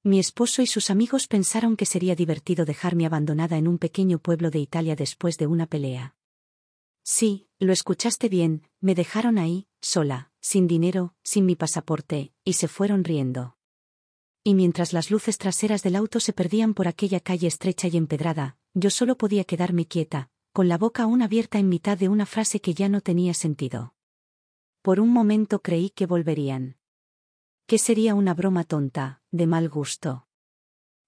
Mi esposo y sus amigos pensaron que sería divertido dejarme abandonada en un pequeño pueblo de Italia después de una pelea. Sí, lo escuchaste bien, me dejaron ahí, sola, sin dinero, sin mi pasaporte, y se fueron riendo. Y mientras las luces traseras del auto se perdían por aquella calle estrecha y empedrada, yo solo podía quedarme quieta, con la boca aún abierta en mitad de una frase que ya no tenía sentido. Por un momento creí que volverían. Que sería una broma tonta, de mal gusto.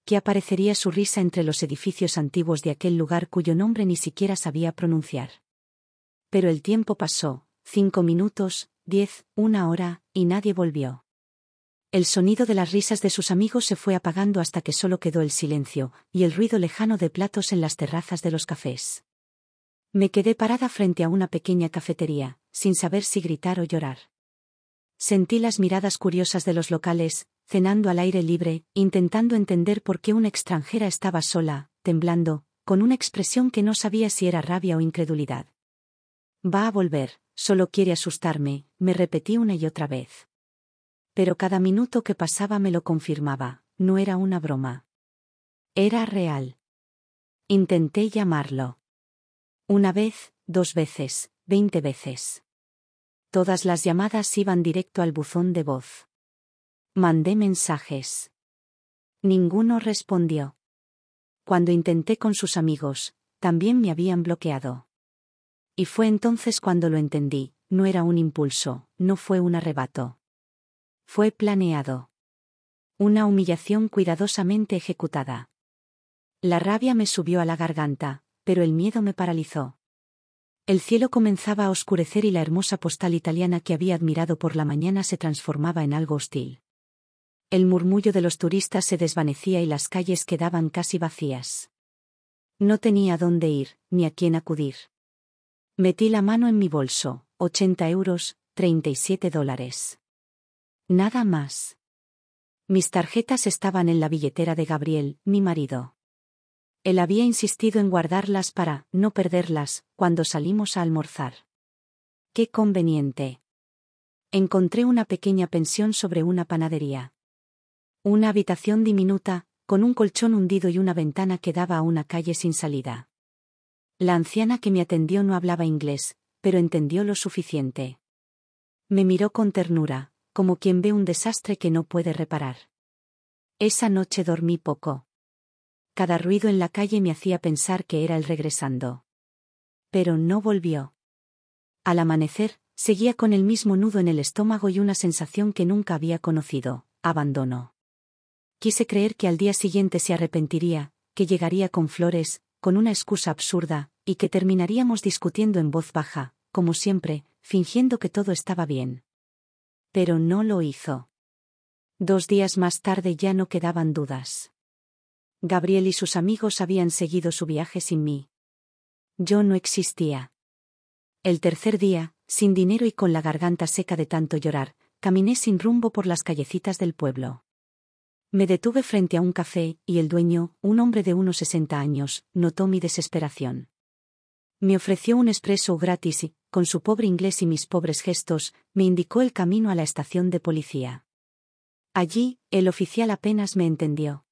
Que aparecería su risa entre los edificios antiguos de aquel lugar cuyo nombre ni siquiera sabía pronunciar. Pero el tiempo pasó, 5 minutos, 10, 1 hora, y nadie volvió. El sonido de las risas de sus amigos se fue apagando hasta que solo quedó el silencio, y el ruido lejano de platos en las terrazas de los cafés. Me quedé parada frente a una pequeña cafetería, sin saber si gritar o llorar. Sentí las miradas curiosas de los locales, cenando al aire libre, intentando entender por qué una extranjera estaba sola, temblando, con una expresión que no sabía si era rabia o incredulidad. Va a volver, solo quiere asustarme, me repetí una y otra vez. Pero cada minuto que pasaba me lo confirmaba, no era una broma. Era real. Intenté llamarlo. 1 vez, 2 veces, 20 veces. Todas las llamadas iban directo al buzón de voz. Mandé mensajes. Ninguno respondió. Cuando intenté con sus amigos, también me habían bloqueado. Y fue entonces cuando lo entendí, no era un impulso, no fue un arrebato. Fue planeado. Una humillación cuidadosamente ejecutada. La rabia me subió a la garganta, pero el miedo me paralizó. El cielo comenzaba a oscurecer y la hermosa postal italiana que había admirado por la mañana se transformaba en algo hostil. El murmullo de los turistas se desvanecía y las calles quedaban casi vacías. No tenía a dónde ir, ni a quién acudir. Metí la mano en mi bolso, 80 euros, $37. Nada más. Mis tarjetas estaban en la billetera de Gabriel, mi marido. Él había insistido en guardarlas para no perderlas cuando salimos a almorzar. ¡Qué conveniente! Encontré una pequeña pensión sobre una panadería. Una habitación diminuta, con un colchón hundido y una ventana que daba a una calle sin salida. La anciana que me atendió no hablaba inglés, pero entendió lo suficiente. Me miró con ternura, como quien ve un desastre que no puede reparar. Esa noche dormí poco. Cada ruido en la calle me hacía pensar que era él regresando. Pero no volvió. Al amanecer, seguía con el mismo nudo en el estómago y una sensación que nunca había conocido, abandono. Quise creer que al día siguiente se arrepentiría, que llegaría con flores, con una excusa absurda, y que terminaríamos discutiendo en voz baja, como siempre, fingiendo que todo estaba bien. Pero no lo hizo. 2 días más tarde ya no quedaban dudas. Gabriel y sus amigos habían seguido su viaje sin mí. Yo no existía. El tercer día, sin dinero y con la garganta seca de tanto llorar, caminé sin rumbo por las callecitas del pueblo. Me detuve frente a un café, y el dueño, un hombre de unos 60 años, notó mi desesperación. Me ofreció un expreso gratis y, con su pobre inglés y mis pobres gestos, me indicó el camino a la estación de policía. Allí, el oficial apenas me entendió.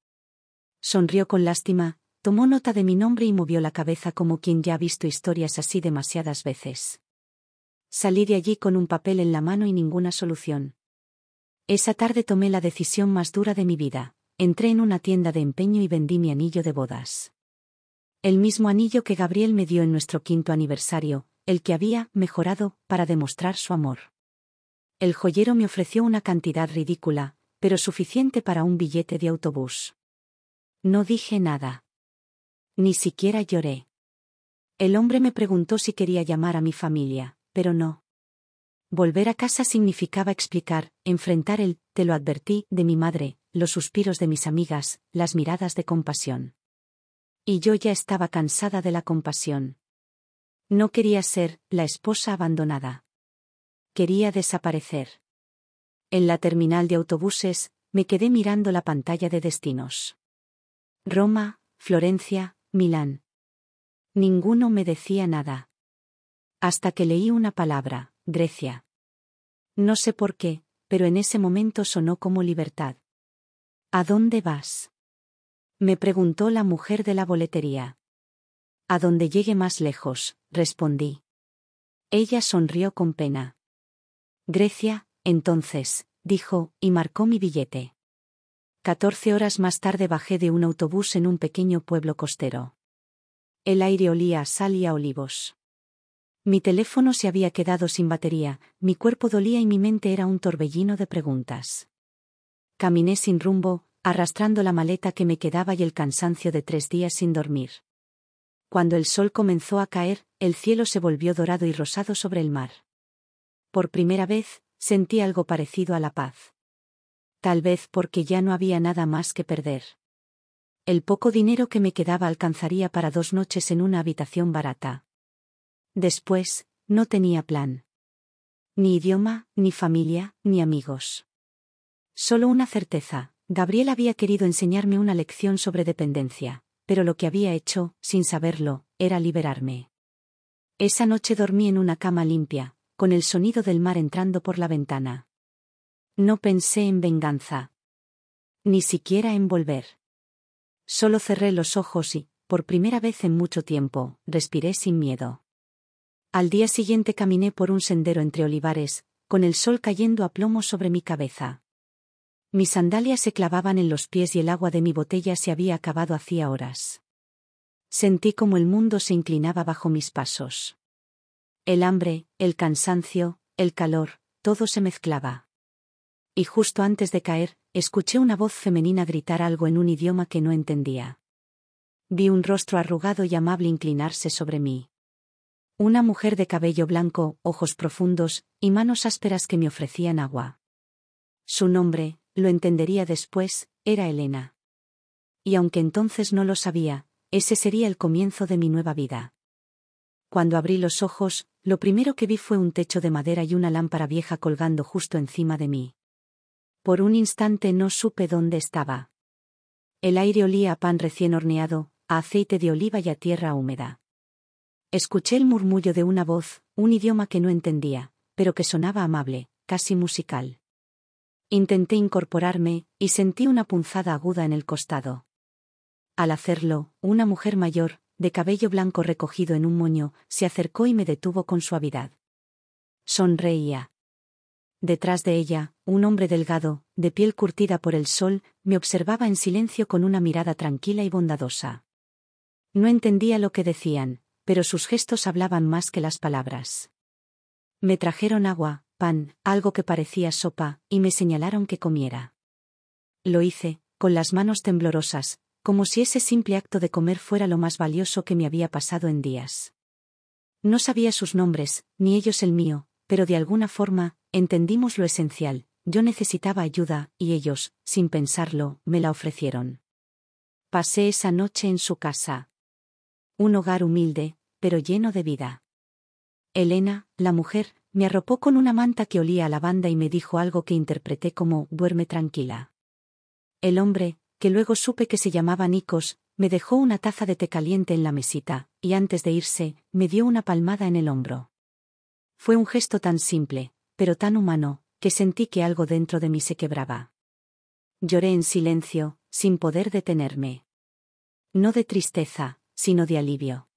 Sonrió con lástima, tomó nota de mi nombre y movió la cabeza como quien ya ha visto historias así demasiadas veces. Salí de allí con un papel en la mano y ninguna solución. Esa tarde tomé la decisión más dura de mi vida. Entré en una tienda de empeño y vendí mi anillo de bodas. El mismo anillo que Gabriel me dio en nuestro 5º aniversario, el que había mejorado para demostrar su amor. El joyero me ofreció una cantidad ridícula, pero suficiente para un billete de autobús. No dije nada. Ni siquiera lloré. El hombre me preguntó si quería llamar a mi familia, pero no. Volver a casa significaba explicar, enfrentar el «te lo advertí» de mi madre, los suspiros de mis amigas, las miradas de compasión. Y yo ya estaba cansada de la compasión. No quería ser la esposa abandonada. Quería desaparecer. En la terminal de autobuses, me quedé mirando la pantalla de destinos. Roma, Florencia, Milán. Ninguno me decía nada. Hasta que leí una palabra, Grecia. No sé por qué, pero en ese momento sonó como libertad. ¿A dónde vas? Me preguntó la mujer de la boletería. A donde llegue más lejos, respondí. Ella sonrió con pena. Grecia, entonces, dijo, y marcó mi billete. 14 horas más tarde bajé de un autobús en un pequeño pueblo costero. El aire olía a sal y a olivos. Mi teléfono se había quedado sin batería, mi cuerpo dolía y mi mente era un torbellino de preguntas. Caminé sin rumbo, arrastrando la maleta que me quedaba y el cansancio de 3 días sin dormir. Cuando el sol comenzó a caer, el cielo se volvió dorado y rosado sobre el mar. Por primera vez, sentí algo parecido a la paz. Tal vez porque ya no había nada más que perder. El poco dinero que me quedaba alcanzaría para 2 noches en una habitación barata. Después, no tenía plan. Ni idioma, ni familia, ni amigos. Solo una certeza: Gabriel había querido enseñarme una lección sobre dependencia, pero lo que había hecho, sin saberlo, era liberarme. Esa noche dormí en una cama limpia, con el sonido del mar entrando por la ventana. No pensé en venganza. Ni siquiera en volver. Solo cerré los ojos y, por primera vez en mucho tiempo, respiré sin miedo. Al día siguiente caminé por un sendero entre olivares, con el sol cayendo a plomo sobre mi cabeza. Mis sandalias se clavaban en los pies y el agua de mi botella se había acabado hacía horas. Sentí como el mundo se inclinaba bajo mis pasos. El hambre, el cansancio, el calor, todo se mezclaba. Y justo antes de caer, escuché una voz femenina gritar algo en un idioma que no entendía. Vi un rostro arrugado y amable inclinarse sobre mí. Una mujer de cabello blanco, ojos profundos, y manos ásperas que me ofrecían agua. Su nombre, lo entendería después, era Elena. Y aunque entonces no lo sabía, ese sería el comienzo de mi nueva vida. Cuando abrí los ojos, lo primero que vi fue un techo de madera y una lámpara vieja colgando justo encima de mí. Por un instante no supe dónde estaba. El aire olía a pan recién horneado, a aceite de oliva y a tierra húmeda. Escuché el murmullo de una voz, un idioma que no entendía, pero que sonaba amable, casi musical. Intenté incorporarme, y sentí una punzada aguda en el costado. Al hacerlo, una mujer mayor, de cabello blanco recogido en un moño, se acercó y me detuvo con suavidad. Sonreía. Detrás de ella, un hombre delgado, de piel curtida por el sol, me observaba en silencio con una mirada tranquila y bondadosa. No entendía lo que decían, pero sus gestos hablaban más que las palabras. Me trajeron agua, pan, algo que parecía sopa, y me señalaron que comiera. Lo hice, con las manos temblorosas, como si ese simple acto de comer fuera lo más valioso que me había pasado en días. No sabía sus nombres, ni ellos el mío, pero de alguna forma, entendimos lo esencial: yo necesitaba ayuda, y ellos, sin pensarlo, me la ofrecieron. Pasé esa noche en su casa. Un hogar humilde, pero lleno de vida. Elena, la mujer, me arropó con una manta que olía a lavanda y me dijo algo que interpreté como: duerme tranquila. El hombre, que luego supe que se llamaba Nikos, me dejó una taza de té caliente en la mesita, y antes de irse, me dio una palmada en el hombro. Fue un gesto tan simple, pero tan humano, que sentí que algo dentro de mí se quebraba. Lloré en silencio, sin poder detenerme. No de tristeza, sino de alivio.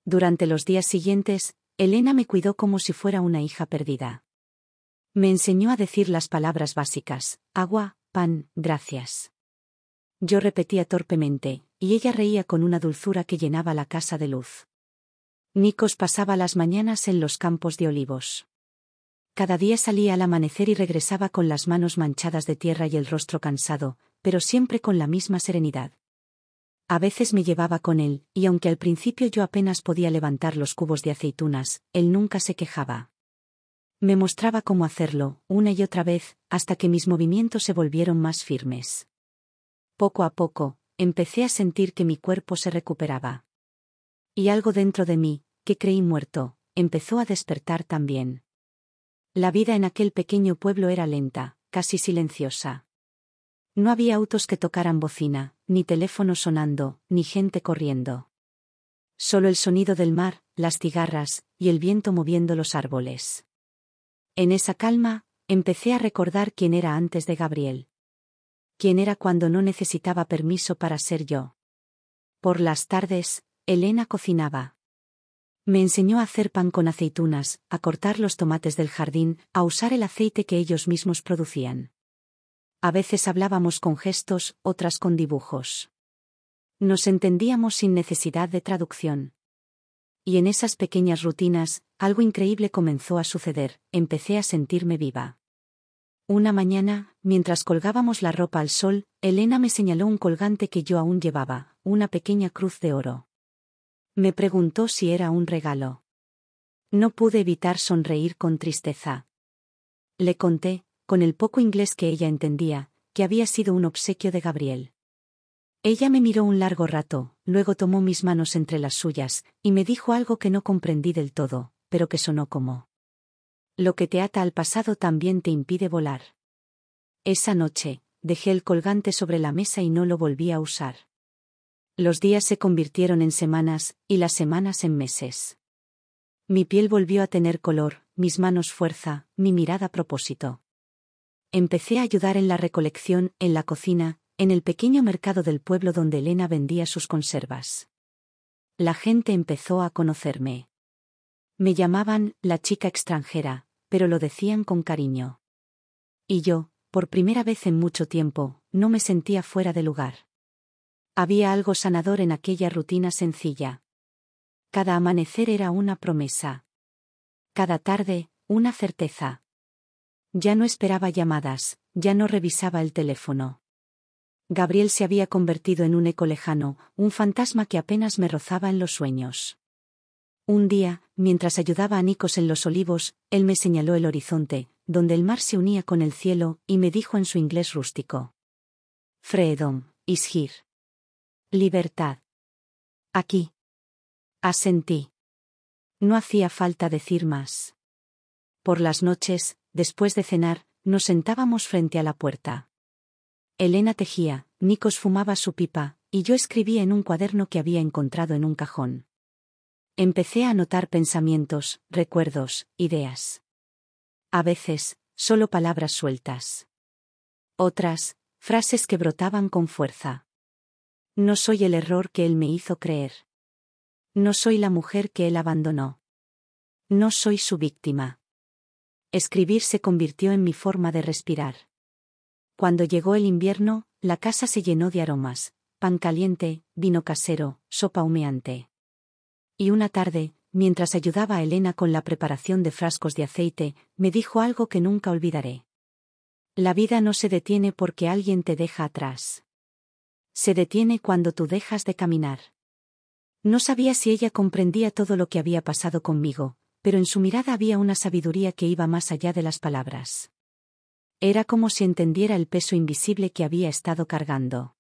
Durante los días siguientes, Elena me cuidó como si fuera una hija perdida. Me enseñó a decir las palabras básicas: agua, pan, gracias. Yo repetía torpemente, y ella reía con una dulzura que llenaba la casa de luz. Nikos pasaba las mañanas en los campos de olivos. Cada día salía al amanecer y regresaba con las manos manchadas de tierra y el rostro cansado, pero siempre con la misma serenidad. A veces me llevaba con él, y aunque al principio yo apenas podía levantar los cubos de aceitunas, él nunca se quejaba. Me mostraba cómo hacerlo, una y otra vez, hasta que mis movimientos se volvieron más firmes. Poco a poco, empecé a sentir que mi cuerpo se recuperaba. Y algo dentro de mí, que creí muerto, empezó a despertar también. La vida en aquel pequeño pueblo era lenta, casi silenciosa. No había autos que tocaran bocina, ni teléfono sonando, ni gente corriendo. Solo el sonido del mar, las cigarras, y el viento moviendo los árboles. En esa calma, empecé a recordar quién era antes de Gabriel. quién era cuando no necesitaba permiso para ser yo. Por las tardes, Elena cocinaba. Me enseñó a hacer pan con aceitunas, a cortar los tomates del jardín, a usar el aceite que ellos mismos producían. A veces hablábamos con gestos, otras con dibujos. Nos entendíamos sin necesidad de traducción. Y en esas pequeñas rutinas, algo increíble comenzó a suceder, empecé a sentirme viva. Una mañana, mientras colgábamos la ropa al sol, Elena me señaló un colgante que yo aún llevaba, una pequeña cruz de oro. Me preguntó si era un regalo. No pude evitar sonreír con tristeza. Le conté, con el poco inglés que ella entendía, que había sido un obsequio de Gabriel. Ella me miró un largo rato, luego tomó mis manos entre las suyas, y me dijo algo que no comprendí del todo, pero que sonó como: lo que te ata al pasado también te impide volar. Esa noche, dejé el colgante sobre la mesa y no lo volví a usar. Los días se convirtieron en semanas, y las semanas en meses. Mi piel volvió a tener color, mis manos fuerza, mi mirada propósito. Empecé a ayudar en la recolección, en la cocina, en el pequeño mercado del pueblo donde Elena vendía sus conservas. La gente empezó a conocerme. Me llamaban la chica extranjera, pero lo decían con cariño. Y yo, por primera vez en mucho tiempo, no me sentía fuera de lugar. Había algo sanador en aquella rutina sencilla. Cada amanecer era una promesa. Cada tarde, una certeza. Ya no esperaba llamadas, ya no revisaba el teléfono. Gabriel se había convertido en un eco lejano, un fantasma que apenas me rozaba en los sueños. Un día, mientras ayudaba a Nikos en los olivos, él me señaló el horizonte, donde el mar se unía con el cielo, y me dijo en su inglés rústico: Freedom is here. Libertad. Aquí. Asentí. No hacía falta decir más. Por las noches, después de cenar, nos sentábamos frente a la puerta. Elena tejía, Nikos fumaba su pipa, y yo escribía en un cuaderno que había encontrado en un cajón. Empecé a anotar pensamientos, recuerdos, ideas. A veces, solo palabras sueltas. Otras, frases que brotaban con fuerza. No soy el error que él me hizo creer. No soy la mujer que él abandonó. No soy su víctima. Escribir se convirtió en mi forma de respirar. Cuando llegó el invierno, la casa se llenó de aromas: pan caliente, vino casero, sopa humeante. Y una tarde, mientras ayudaba a Elena con la preparación de frascos de aceite, me dijo algo que nunca olvidaré. La vida no se detiene porque alguien te deja atrás. Se detiene cuando tú dejas de caminar. No sabía si ella comprendía todo lo que había pasado conmigo, pero en su mirada había una sabiduría que iba más allá de las palabras. Era como si entendiera el peso invisible que había estado cargando.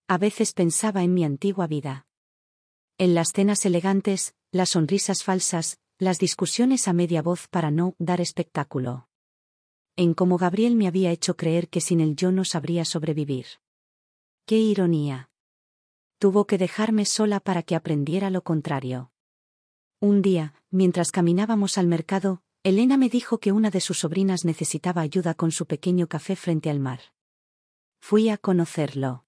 A veces pensaba en mi antigua vida. En las cenas elegantes, las sonrisas falsas, las discusiones a media voz para no dar espectáculo. En cómo Gabriel me había hecho creer que sin él yo no sabría sobrevivir. ¡Qué ironía! Tuvo que dejarme sola para que aprendiera lo contrario. Un día, mientras caminábamos al mercado, Elena me dijo que una de sus sobrinas necesitaba ayuda con su pequeño café frente al mar. Fui a conocerlo.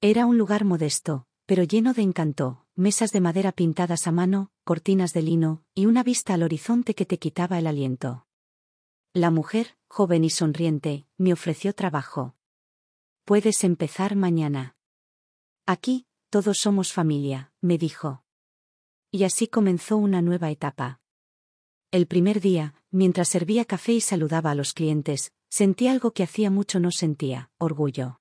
Era un lugar modesto, pero lleno de encanto: mesas de madera pintadas a mano, cortinas de lino, y una vista al horizonte que te quitaba el aliento. La mujer, joven y sonriente, me ofreció trabajo. Puedes empezar mañana. Aquí, todos somos familia, me dijo. Y así comenzó una nueva etapa. El primer día, mientras servía café y saludaba a los clientes, sentí algo que hacía mucho no sentía: orgullo.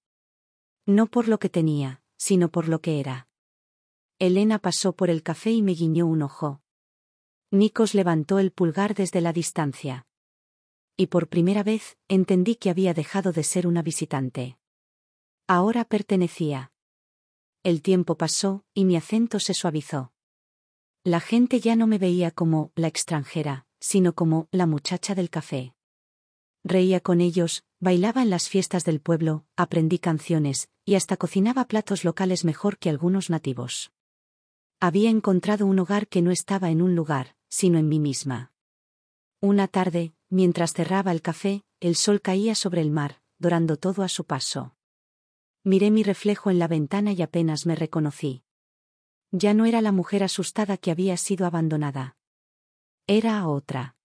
No por lo que tenía, sino por lo que era. Elena pasó por el café y me guiñó un ojo. Nikos levantó el pulgar desde la distancia. Y por primera vez, entendí que había dejado de ser una visitante. Ahora pertenecía. El tiempo pasó, y mi acento se suavizó. La gente ya no me veía como la extranjera, sino como la muchacha del café. Reía con ellos, bailaba en las fiestas del pueblo, aprendí canciones, y hasta cocinaba platos locales mejor que algunos nativos. Había encontrado un hogar que no estaba en un lugar, sino en mí misma. Una tarde, mientras cerraba el café, el sol caía sobre el mar, dorando todo a su paso. Miré mi reflejo en la ventana y apenas me reconocí. Ya no era la mujer asustada que había sido abandonada. Era otra.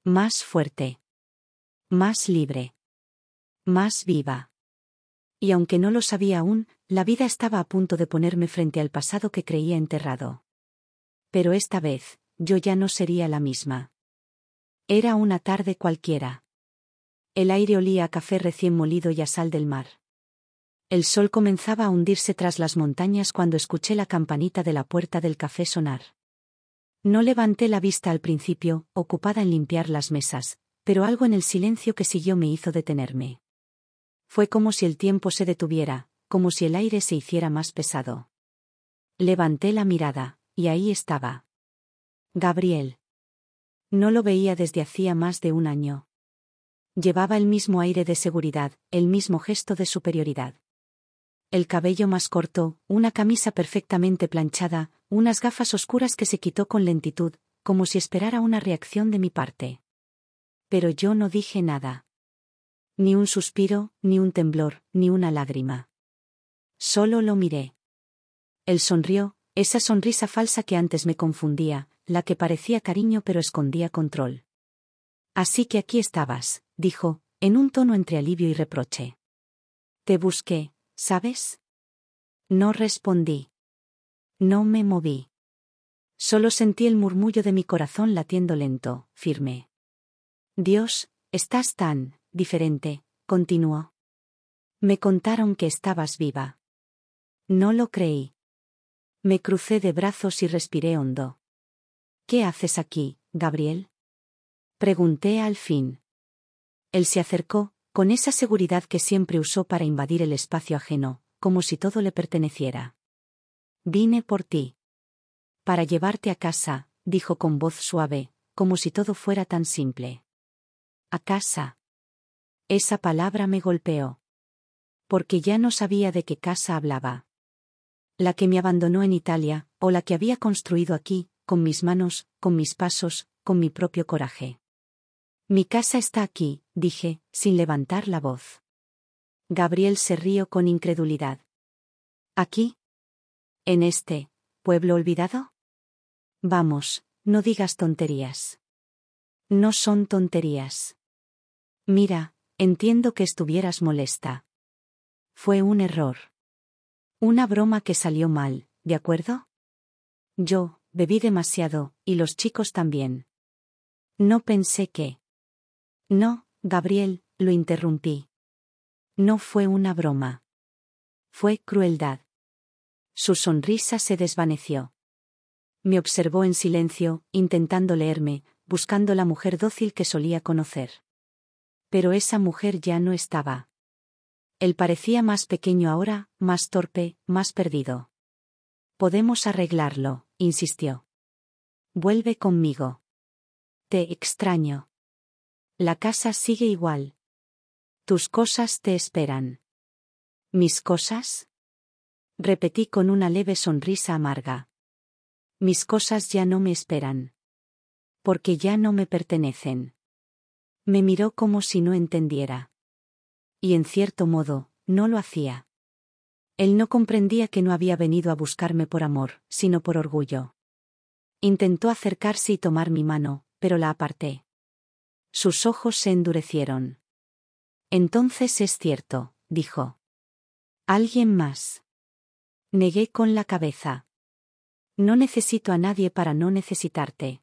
Más fuerte. Más libre. Más viva. Y aunque no lo sabía aún, la vida estaba a punto de ponerme frente al pasado que creía enterrado. Pero esta vez, yo ya no sería la misma. Era una tarde cualquiera. El aire olía a café recién molido y a sal del mar. El sol comenzaba a hundirse tras las montañas cuando escuché la campanita de la puerta del café sonar. No levanté la vista al principio, ocupada en limpiar las mesas, pero algo en el silencio que siguió me hizo detenerme. Fue como si el tiempo se detuviera, como si el aire se hiciera más pesado. Levanté la mirada, y ahí estaba. Gabriel. No lo veía desde hacía más de un año. Llevaba el mismo aire de seguridad, el mismo gesto de superioridad. El cabello más corto, una camisa perfectamente planchada, unas gafas oscuras que se quitó con lentitud, como si esperara una reacción de mi parte. Pero yo no dije nada. Ni un suspiro, ni un temblor, ni una lágrima. Solo lo miré. Él sonrió, esa sonrisa falsa que antes me confundía, la que parecía cariño pero escondía control. Así que aquí estabas, dijo, en un tono entre alivio y reproche. Te busqué, ¿sabes? No respondí. No me moví. Solo sentí el murmullo de mi corazón latiendo lento, firme. Dios, estás tan diferente, continuó. Me contaron que estabas viva. No lo creí. Me crucé de brazos y respiré hondo. ¿Qué haces aquí, Gabriel? Pregunté al fin. Él se acercó, con esa seguridad que siempre usó para invadir el espacio ajeno, como si todo le perteneciera. Vine por ti. Para llevarte a casa, dijo con voz suave, como si todo fuera tan simple. ¿A casa? Esa palabra me golpeó. Porque ya no sabía de qué casa hablaba. La que me abandonó en Italia, o la que había construido aquí, con mis manos, con mis pasos, con mi propio coraje. Mi casa está aquí, dije, sin levantar la voz. Gabriel se rió con incredulidad. ¿Aquí? ¿En este pueblo olvidado? Vamos, no digas tonterías. No son tonterías. Mira, entiendo que estuvieras molesta. Fue un error. Una broma que salió mal, ¿de acuerdo? Yo, bebí demasiado, y los chicos también. No pensé que... No, Gabriel, lo interrumpí. No fue una broma. Fue crueldad. Su sonrisa se desvaneció. Me observó en silencio, intentando leerme, buscando la mujer dócil que solía conocer. Pero esa mujer ya no estaba. Él parecía más pequeño ahora, más torpe, más perdido. Podemos arreglarlo, insistió. Vuelve conmigo. Te extraño. La casa sigue igual. Tus cosas te esperan. ¿Mis cosas? Repetí con una leve sonrisa amarga. Mis cosas ya no me esperan. Porque ya no me pertenecen. Me miró como si no entendiera. Y en cierto modo, no lo hacía. Él no comprendía que no había venido a buscarme por amor, sino por orgullo. Intentó acercarse y tomar mi mano, pero la aparté. Sus ojos se endurecieron. Entonces es cierto, dijo. ¿Alguien más? Negué con la cabeza. No necesito a nadie para no necesitarte.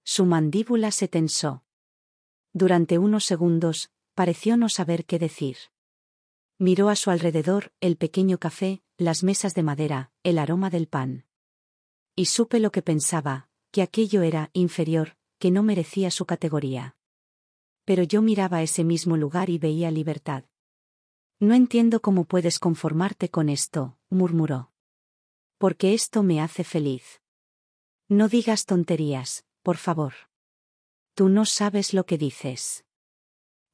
Su mandíbula se tensó. Durante unos segundos, pareció no saber qué decir. Miró a su alrededor, el pequeño café, las mesas de madera, el aroma del pan. Y supe lo que pensaba, que aquello era inferior, que no merecía su categoría. Pero yo miraba ese mismo lugar y veía libertad. No entiendo cómo puedes conformarte con esto, murmuró. Porque esto me hace feliz. No digas tonterías, por favor. Tú no sabes lo que dices.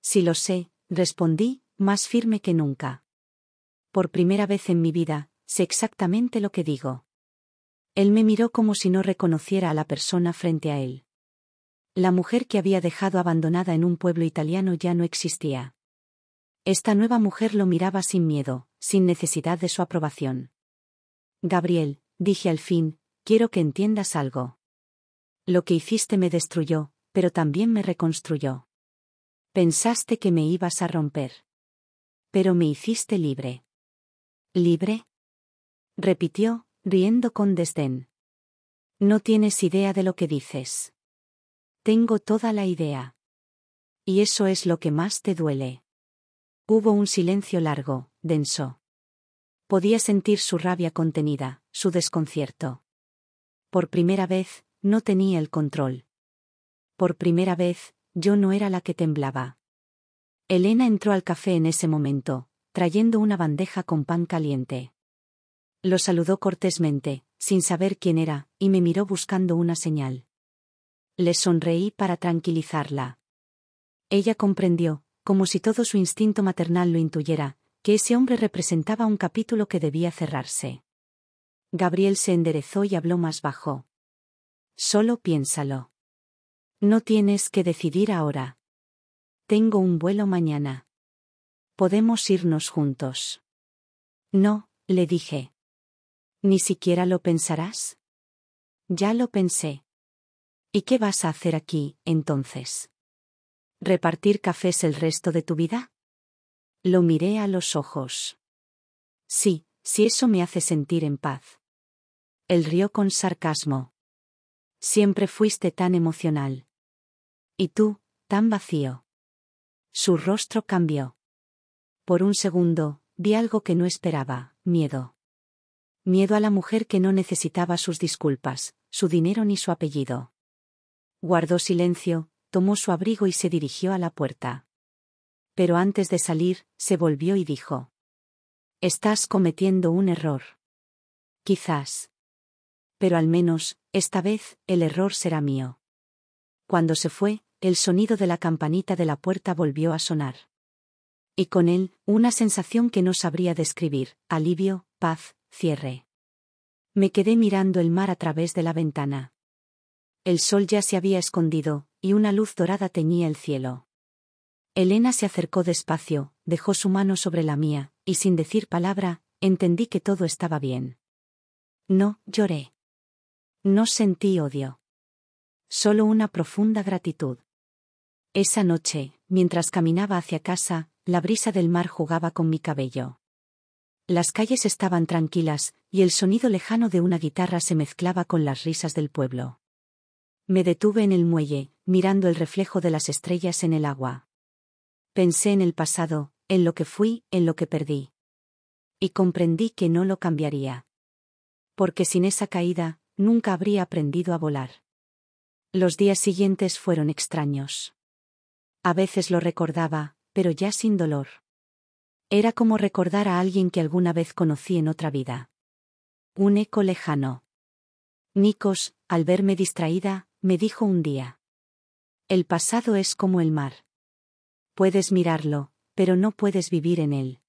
Sí lo sé, respondí, más firme que nunca. Por primera vez en mi vida, sé exactamente lo que digo. Él me miró como si no reconociera a la persona frente a él. La mujer que había dejado abandonada en un pueblo italiano ya no existía. Esta nueva mujer lo miraba sin miedo, sin necesidad de su aprobación. Gabriel, dije al fin, quiero que entiendas algo. Lo que hiciste me destruyó, pero también me reconstruyó. Pensaste que me ibas a romper. Pero me hiciste libre. ¿Libre? Repitió, riendo con desdén. No tienes idea de lo que dices. Tengo toda la idea. Y eso es lo que más te duele. Hubo un silencio largo, denso. Podía sentir su rabia contenida, su desconcierto. Por primera vez, no tenía el control. Por primera vez, yo no era la que temblaba. Elena entró al café en ese momento, trayendo una bandeja con pan caliente. Lo saludó cortésmente, sin saber quién era, y me miró buscando una señal. Le sonreí para tranquilizarla. Ella comprendió, como si todo su instinto maternal lo intuyera, que ese hombre representaba un capítulo que debía cerrarse. Gabriel se enderezó y habló más bajo. Solo piénsalo. No tienes que decidir ahora. Tengo un vuelo mañana. Podemos irnos juntos. No, le dije. ¿Ni siquiera lo pensarás? Ya lo pensé. ¿Y qué vas a hacer aquí, entonces? ¿Repartir cafés el resto de tu vida? Lo miré a los ojos. Sí, si eso me hace sentir en paz. Él rió con sarcasmo. Siempre fuiste tan emocional. Y tú, tan vacío. Su rostro cambió. Por un segundo, vi algo que no esperaba, miedo. Miedo a la mujer que no necesitaba sus disculpas, su dinero ni su apellido. Guardó silencio, tomó su abrigo y se dirigió a la puerta. Pero antes de salir, se volvió y dijo: Estás cometiendo un error. Quizás. Pero al menos, esta vez, el error será mío. Cuando se fue, el sonido de la campanita de la puerta volvió a sonar. Y con él, una sensación que no sabría describir: alivio, paz, cierre. Me quedé mirando el mar a través de la ventana. El sol ya se había escondido, y una luz dorada teñía el cielo. Elena se acercó despacio, dejó su mano sobre la mía, y sin decir palabra, entendí que todo estaba bien. No lloré. No sentí odio. Solo una profunda gratitud. Esa noche, mientras caminaba hacia casa, la brisa del mar jugaba con mi cabello. Las calles estaban tranquilas, y el sonido lejano de una guitarra se mezclaba con las risas del pueblo. Me detuve en el muelle, mirando el reflejo de las estrellas en el agua. Pensé en el pasado, en lo que fui, en lo que perdí. Y comprendí que no lo cambiaría. Porque sin esa caída, nunca habría aprendido a volar. Los días siguientes fueron extraños. A veces lo recordaba, pero ya sin dolor. Era como recordar a alguien que alguna vez conocí en otra vida. Un eco lejano. Nikos, al verme distraída, me dijo un día: El pasado es como el mar. Puedes mirarlo, pero no puedes vivir en él.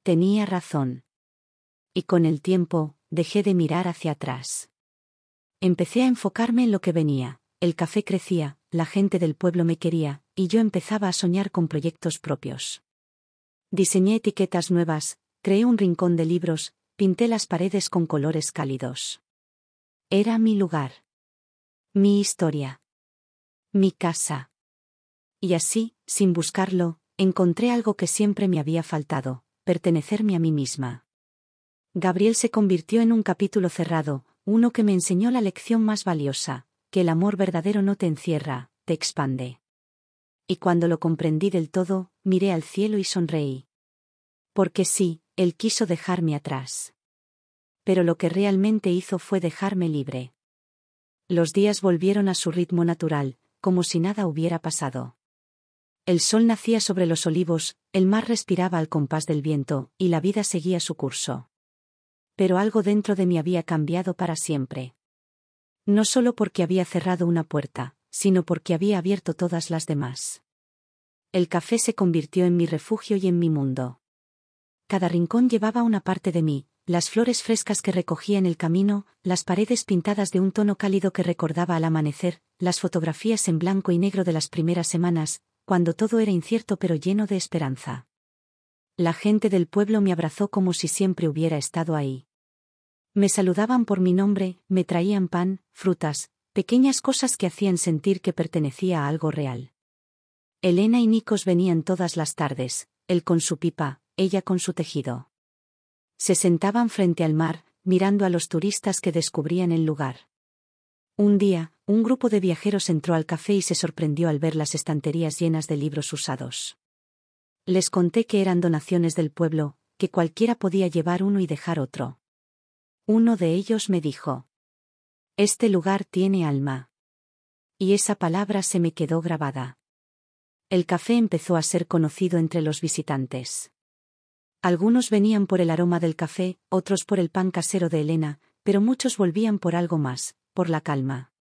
Tenía razón. Y con el tiempo, dejé de mirar hacia atrás. Empecé a enfocarme en lo que venía. El café crecía, la gente del pueblo me quería, y yo empezaba a soñar con proyectos propios. Diseñé etiquetas nuevas, creé un rincón de libros, pinté las paredes con colores cálidos. Era mi lugar. Mi historia. Mi casa. Y así, sin buscarlo, encontré algo que siempre me había faltado: pertenecerme a mí misma. Gabriel se convirtió en un capítulo cerrado, uno que me enseñó la lección más valiosa: que el amor verdadero no te encierra, te expande. Y cuando lo comprendí del todo, miré al cielo y sonreí. Porque sí, él quiso dejarme atrás. Pero lo que realmente hizo fue dejarme libre. Los días volvieron a su ritmo natural, como si nada hubiera pasado. El sol nacía sobre los olivos, el mar respiraba al compás del viento, y la vida seguía su curso. Pero algo dentro de mí había cambiado para siempre. No solo porque había cerrado una puerta, sino porque había abierto todas las demás. El café se convirtió en mi refugio y en mi mundo. Cada rincón llevaba una parte de mí: las flores frescas que recogía en el camino, las paredes pintadas de un tono cálido que recordaba al amanecer, las fotografías en blanco y negro de las primeras semanas, cuando todo era incierto pero lleno de esperanza. La gente del pueblo me abrazó como si siempre hubiera estado ahí. Me saludaban por mi nombre, me traían pan, frutas, pequeñas cosas que hacían sentir que pertenecía a algo real. Elena y Nikos venían todas las tardes, él con su pipa, ella con su tejido. Se sentaban frente al mar, mirando a los turistas que descubrían el lugar. Un día, un grupo de viajeros entró al café y se sorprendió al ver las estanterías llenas de libros usados. Les conté que eran donaciones del pueblo, que cualquiera podía llevar uno y dejar otro. Uno de ellos me dijo: «Este lugar tiene alma». Y esa palabra se me quedó grabada. El café empezó a ser conocido entre los visitantes. Algunos venían por el aroma del café, otros por el pan casero de Elena, pero muchos volvían por algo más, por la calma.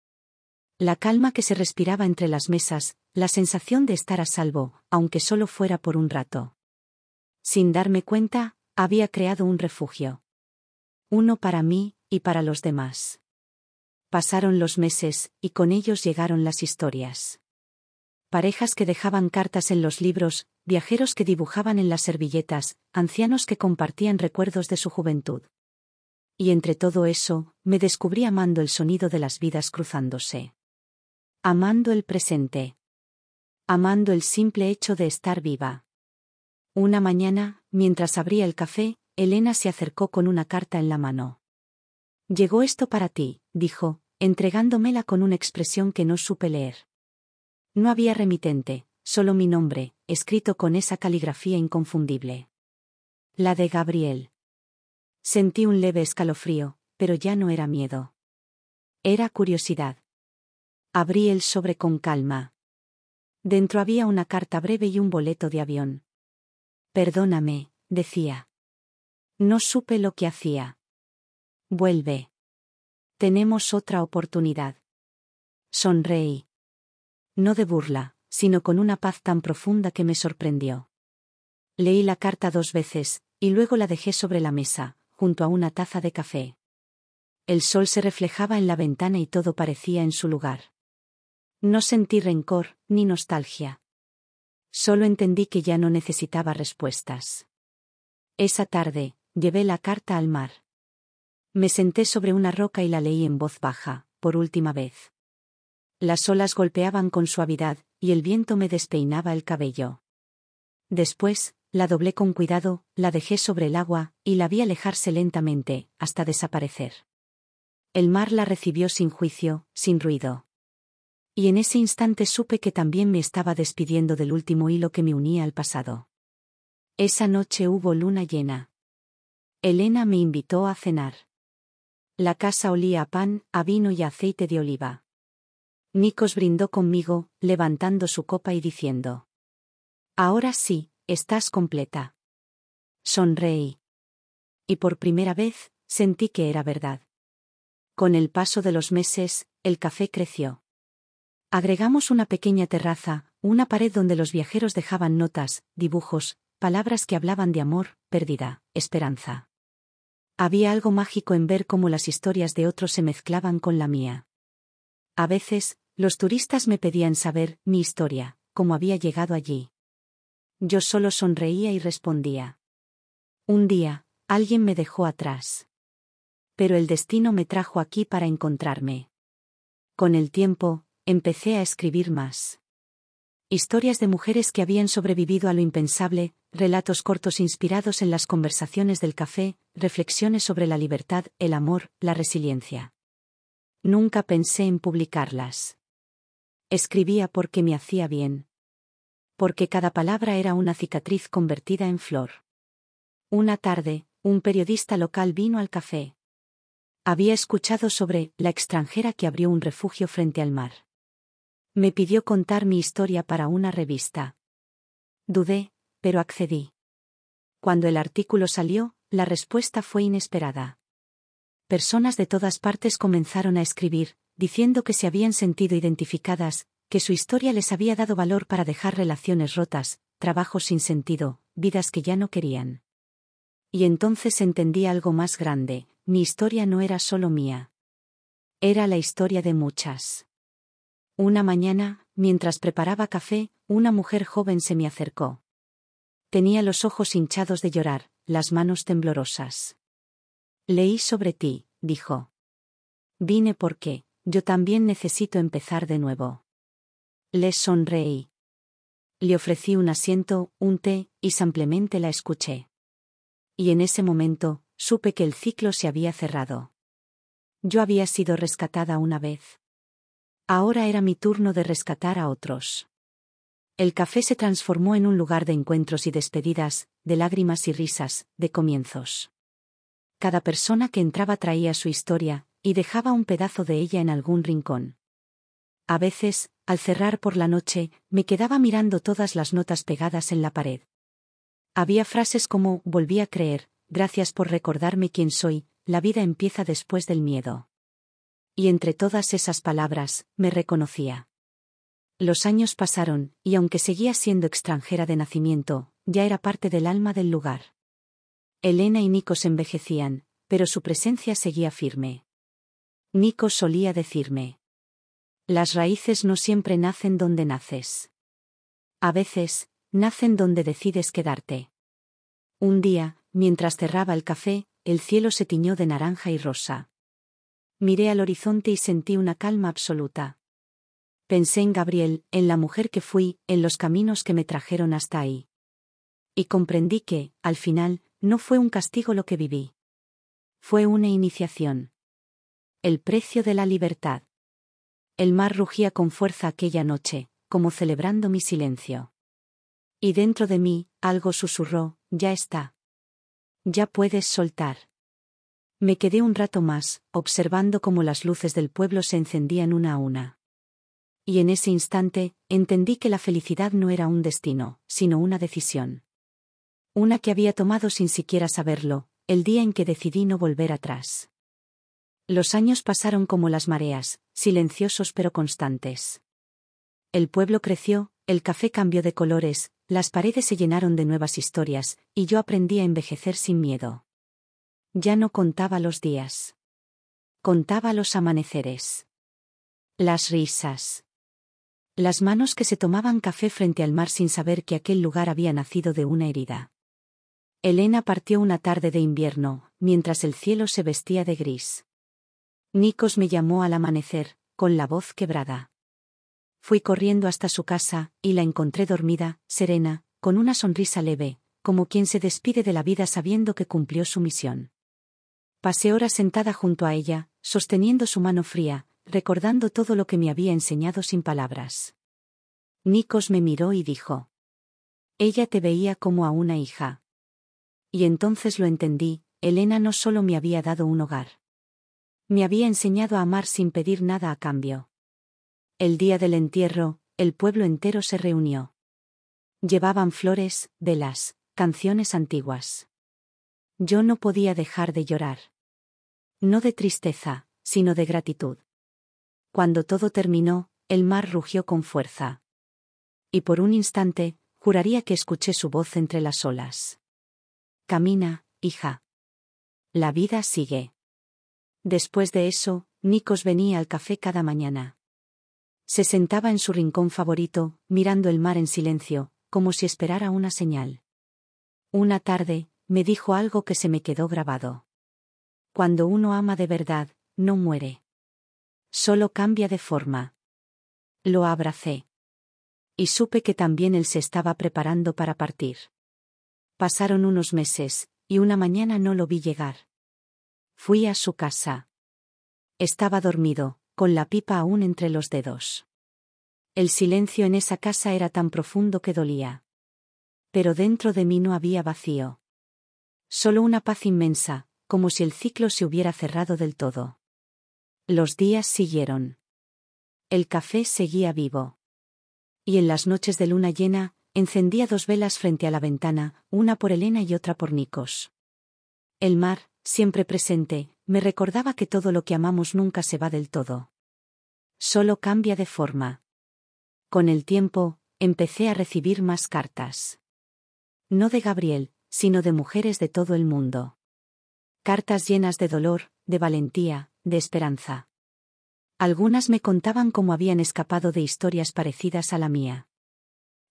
La calma que se respiraba entre las mesas, la sensación de estar a salvo, aunque solo fuera por un rato. Sin darme cuenta, había creado un refugio. Uno para mí, y para los demás. Pasaron los meses, y con ellos llegaron las historias. Parejas que dejaban cartas en los libros, viajeros que dibujaban en las servilletas, ancianos que compartían recuerdos de su juventud. Y entre todo eso, me descubrí amando el sonido de las vidas cruzándose. Amando el presente. Amando el simple hecho de estar viva. Una mañana, mientras abría el café, Elena se acercó con una carta en la mano. «Llegó esto para ti», dijo, entregándomela con una expresión que no supe leer. No había remitente, solo mi nombre, escrito con esa caligrafía inconfundible. La de Gabriel. Sentí un leve escalofrío, pero ya no era miedo. Era curiosidad. Abrí el sobre con calma. Dentro había una carta breve y un boleto de avión. «Perdóname», decía. «No supe lo que hacía. Vuelve. Tenemos otra oportunidad». Sonreí. No de burla, sino con una paz tan profunda que me sorprendió. Leí la carta 2 veces, y luego la dejé sobre la mesa, junto a una taza de café. El sol se reflejaba en la ventana y todo parecía en su lugar. No sentí rencor, ni nostalgia. Solo entendí que ya no necesitaba respuestas. Esa tarde, llevé la carta al mar. Me senté sobre una roca y la leí en voz baja, por última vez. Las olas golpeaban con suavidad, y el viento me despeinaba el cabello. Después, la doblé con cuidado, la dejé sobre el agua, y la vi alejarse lentamente, hasta desaparecer. El mar la recibió sin juicio, sin ruido. Y en ese instante supe que también me estaba despidiendo del último hilo que me unía al pasado. Esa noche hubo luna llena. Elena me invitó a cenar. La casa olía a pan, a vino y a aceite de oliva. Nikos brindó conmigo, levantando su copa y diciendo: «Ahora sí, estás completa». Sonreí. Y por primera vez, sentí que era verdad. Con el paso de los meses, el café creció. Agregamos una pequeña terraza, una pared donde los viajeros dejaban notas, dibujos, palabras que hablaban de amor, pérdida, esperanza. Había algo mágico en ver cómo las historias de otros se mezclaban con la mía. A veces, los turistas me pedían saber mi historia, cómo había llegado allí. Yo solo sonreía y respondía: «Un día, alguien me dejó atrás. Pero el destino me trajo aquí para encontrarme». Con el tiempo, empecé a escribir más. Historias de mujeres que habían sobrevivido a lo impensable, relatos cortos inspirados en las conversaciones del café, reflexiones sobre la libertad, el amor, la resiliencia. Nunca pensé en publicarlas. Escribía porque me hacía bien. Porque cada palabra era una cicatriz convertida en flor. Una tarde, un periodista local vino al café. Había escuchado sobre la extranjera que abrió un refugio frente al mar. Me pidió contar mi historia para una revista. Dudé, pero accedí. Cuando el artículo salió, la respuesta fue inesperada. Personas de todas partes comenzaron a escribir, diciendo que se habían sentido identificadas, que su historia les había dado valor para dejar relaciones rotas, trabajos sin sentido, vidas que ya no querían. Y entonces entendí algo más grande: mi historia no era solo mía. Era la historia de muchas. Una mañana, mientras preparaba café, una mujer joven se me acercó. Tenía los ojos hinchados de llorar, las manos temblorosas. Leí sobre ti, dijo. Vine porque, yo también necesito empezar de nuevo. Le sonreí. Le ofrecí un asiento, un té, y simplemente la escuché. Y en ese momento, supe que el ciclo se había cerrado. Yo había sido rescatada una vez. Ahora era mi turno de rescatar a otros. El café se transformó en un lugar de encuentros y despedidas, de lágrimas y risas, de comienzos. Cada persona que entraba traía su historia, y dejaba un pedazo de ella en algún rincón. A veces, al cerrar por la noche, me quedaba mirando todas las notas pegadas en la pared. Había frases como, volví a creer, gracias por recordarme quién soy, la vida empieza después del miedo. Y entre todas esas palabras, me reconocía. Los años pasaron, y aunque seguía siendo extranjera de nacimiento, ya era parte del alma del lugar. Elena y Nikos envejecían, pero su presencia seguía firme. Nikos solía decirme: las raíces no siempre nacen donde naces. A veces, nacen donde decides quedarte. Un día, mientras cerraba el café, el cielo se tiñó de naranja y rosa. Miré al horizonte y sentí una calma absoluta. Pensé en Gabriel, en la mujer que fui, en los caminos que me trajeron hasta ahí. Y comprendí que, al final, no fue un castigo lo que viví. Fue una iniciación. El precio de la libertad. El mar rugía con fuerza aquella noche, como celebrando mi silencio. Y dentro de mí, algo susurró: ya está. Ya puedes soltar. Me quedé un rato más, observando cómo las luces del pueblo se encendían una a una. Y en ese instante, entendí que la felicidad no era un destino, sino una decisión. Una que había tomado sin siquiera saberlo, el día en que decidí no volver atrás. Los años pasaron como las mareas, silenciosos pero constantes. El pueblo creció, el café cambió de colores, las paredes se llenaron de nuevas historias, y yo aprendí a envejecer sin miedo. Ya no contaba los días. Contaba los amaneceres. Las risas. Las manos que se tomaban café frente al mar sin saber que aquel lugar había nacido de una herida. Elena partió una tarde de invierno, mientras el cielo se vestía de gris. Nikos me llamó al amanecer, con la voz quebrada. Fui corriendo hasta su casa, y la encontré dormida, serena, con una sonrisa leve, como quien se despide de la vida sabiendo que cumplió su misión. Pasé horas sentada junto a ella, sosteniendo su mano fría, recordando todo lo que me había enseñado sin palabras. Nikos me miró y dijo: ella te veía como a una hija. Y entonces lo entendí: Elena no solo me había dado un hogar. Me había enseñado a amar sin pedir nada a cambio. El día del entierro, el pueblo entero se reunió. Llevaban flores, velas, canciones antiguas. Yo no podía dejar de llorar. No de tristeza, sino de gratitud. Cuando todo terminó, el mar rugió con fuerza. Y por un instante, juraría que escuché su voz entre las olas. Camina, hija. La vida sigue. Después de eso, Nikos venía al café cada mañana. Se sentaba en su rincón favorito, mirando el mar en silencio, como si esperara una señal. Una tarde, me dijo algo que se me quedó grabado. Cuando uno ama de verdad, no muere. Solo cambia de forma. Lo abracé. Y supe que también él se estaba preparando para partir. Pasaron unos meses, y una mañana no lo vi llegar. Fui a su casa. Estaba dormido, con la pipa aún entre los dedos. El silencio en esa casa era tan profundo que dolía. Pero dentro de mí no había vacío. Solo una paz inmensa, como si el ciclo se hubiera cerrado del todo. Los días siguieron. El café seguía vivo. Y en las noches de luna llena, encendía 2 velas frente a la ventana, una por Elena y otra por Nikos. El mar, siempre presente, me recordaba que todo lo que amamos nunca se va del todo. Solo cambia de forma. Con el tiempo, empecé a recibir más cartas. No de Gabriel, sino de mujeres de todo el mundo. Cartas llenas de dolor, de valentía, de esperanza. Algunas me contaban cómo habían escapado de historias parecidas a la mía.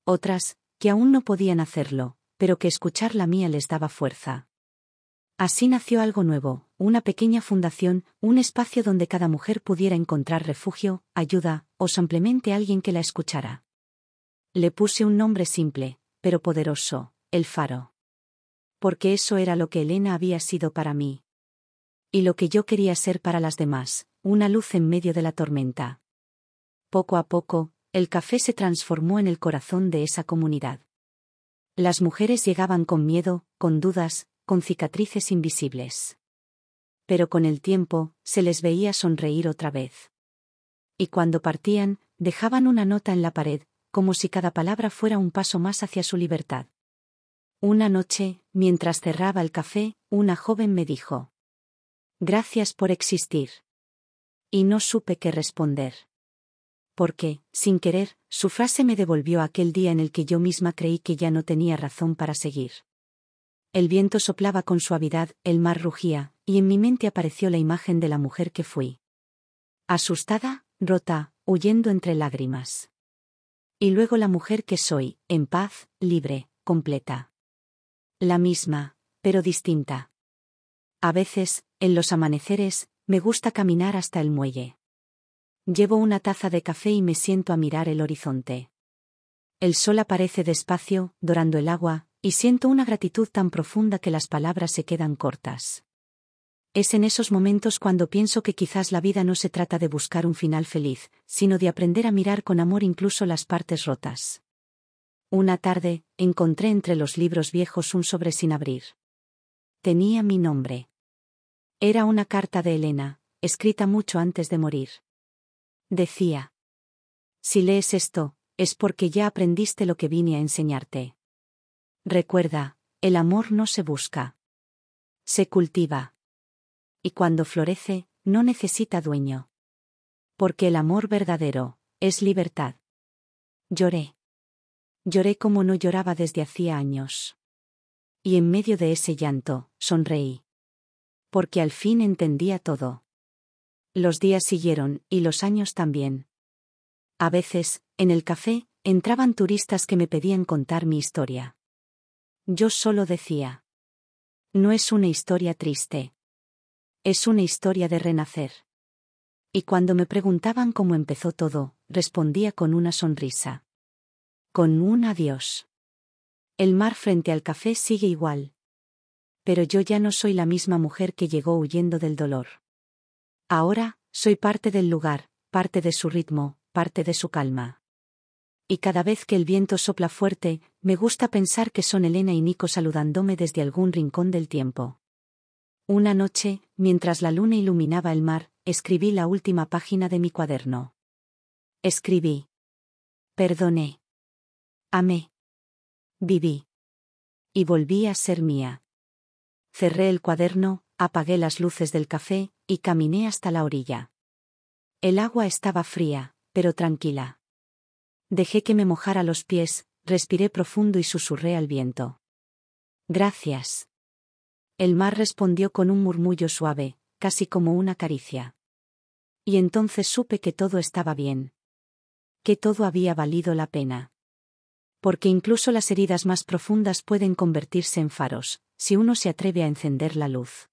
Otras, que aún no podían hacerlo, pero que escuchar la mía les daba fuerza. Así nació algo nuevo, una pequeña fundación, un espacio donde cada mujer pudiera encontrar refugio, ayuda, o simplemente alguien que la escuchara. Le puse un nombre simple, pero poderoso, El Faro. Porque eso era lo que Elena había sido para mí. Y lo que yo quería ser para las demás, una luz en medio de la tormenta. Poco a poco, el café se transformó en el corazón de esa comunidad. Las mujeres llegaban con miedo, con dudas, con cicatrices invisibles. Pero con el tiempo, se les veía sonreír otra vez. Y cuando partían, dejaban una nota en la pared, como si cada palabra fuera un paso más hacia su libertad. Una noche, mientras cerraba el café, una joven me dijo: «Gracias por existir». Y no supe qué responder. Porque, sin querer, su frase me devolvió a aquel día en el que yo misma creí que ya no tenía razón para seguir. El viento soplaba con suavidad, el mar rugía, y en mi mente apareció la imagen de la mujer que fui. Asustada, rota, huyendo entre lágrimas. Y luego la mujer que soy, en paz, libre, completa. La misma, pero distinta. A veces, en los amaneceres, me gusta caminar hasta el muelle. Llevo una taza de café y me siento a mirar el horizonte. El sol aparece despacio, dorando el agua, y siento una gratitud tan profunda que las palabras se quedan cortas. Es en esos momentos cuando pienso que quizás la vida no se trata de buscar un final feliz, sino de aprender a mirar con amor incluso las partes rotas. Una tarde, encontré entre los libros viejos un sobre sin abrir. Tenía mi nombre. Era una carta de Elena, escrita mucho antes de morir. Decía: «Si lees esto, es porque ya aprendiste lo que vine a enseñarte. Recuerda, el amor no se busca. Se cultiva. Y cuando florece, no necesita dueño. Porque el amor verdadero, es libertad». Lloré. Lloré como no lloraba desde hacía años. Y en medio de ese llanto, sonreí. Porque al fin entendía todo. Los días siguieron, y los años también. A veces, en el café, entraban turistas que me pedían contar mi historia. Yo solo decía: «No es una historia triste. Es una historia de renacer». Y cuando me preguntaban cómo empezó todo, respondía con una sonrisa. Con un adiós. El mar frente al café sigue igual. Pero yo ya no soy la misma mujer que llegó huyendo del dolor. Ahora, soy parte del lugar, parte de su ritmo, parte de su calma. Y cada vez que el viento sopla fuerte, me gusta pensar que son Elena y Nico saludándome desde algún rincón del tiempo. Una noche, mientras la luna iluminaba el mar, escribí la última página de mi cuaderno. Escribí: «Perdoné. Amé. Viví. Y volví a ser mía». Cerré el cuaderno, apagué las luces del café, y caminé hasta la orilla. El agua estaba fría, pero tranquila. Dejé que me mojara los pies, respiré profundo y susurré al viento: «Gracias». El mar respondió con un murmullo suave, casi como una caricia. Y entonces supe que todo estaba bien. Que todo había valido la pena. Porque incluso las heridas más profundas pueden convertirse en faros, si uno se atreve a encender la luz.